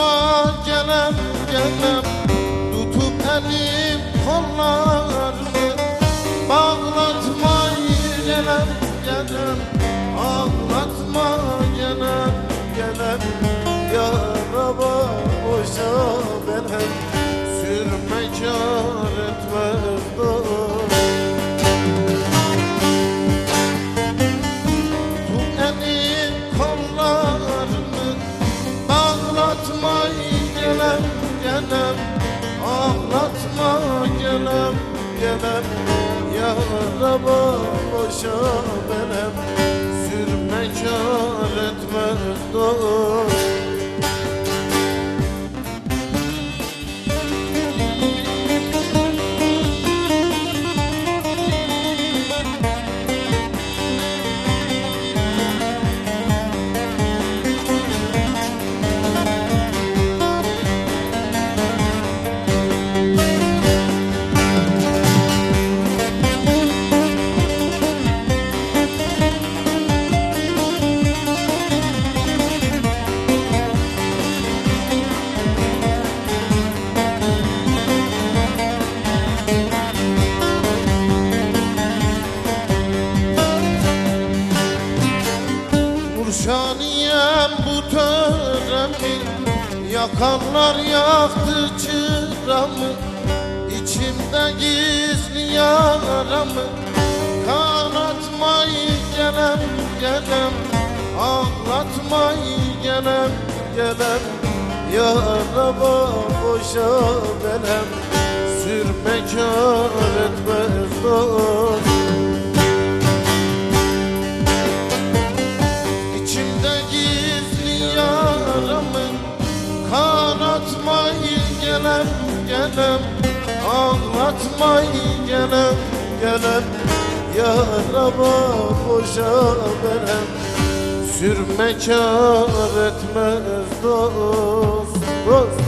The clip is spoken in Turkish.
Ağlatma gelem gelem, tutup elim kollarımı. Bağlatma gelem gelem, ağlatma gelem gelem. Yaraba boşa belem, sürme kâr etmez dost. Tut elim kollarımı, ağlatma gelem gelem, ağlatma gelem gelem. Yaraba boşa belem, sürme kâr etmez dost. Şaniyem bu töremi, yakanlar yaktı çıramı. İçimde gizli yaramı, kanatmayı gelem gelem, ağlatmayı gelem gelem. Yaraba boşa belem, sürme kâr etmez dost. Kanatmayı gelem gelem, ağlatmayı gelem gelem. Yaraba boşa belem, sürme kâr etmez dost dost.